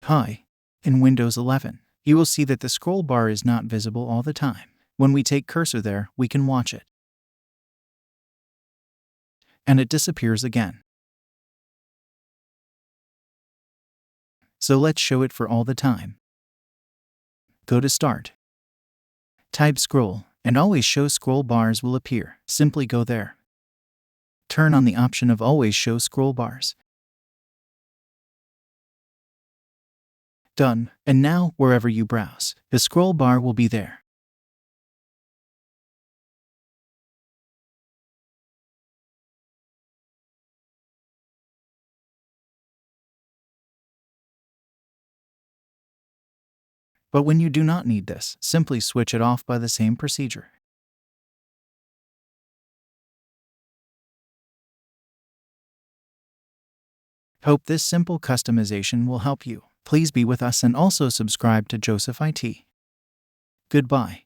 Hi. In Windows 11, you will see that the scroll bar is not visible all the time. When we take cursor there, we can watch it. And it disappears again. So let's show it for all the time. Go to Start. Type Scroll, and Always Show Scroll Bars will appear. Simply go there. Turn on the option of Always Show Scroll Bars. Done. And now, wherever you browse, the scroll bar will be there. But when you do not need this, simply switch it off by the same procedure. Hope this simple customization will help you. Please be with us and also subscribe to Joseph IT. Goodbye.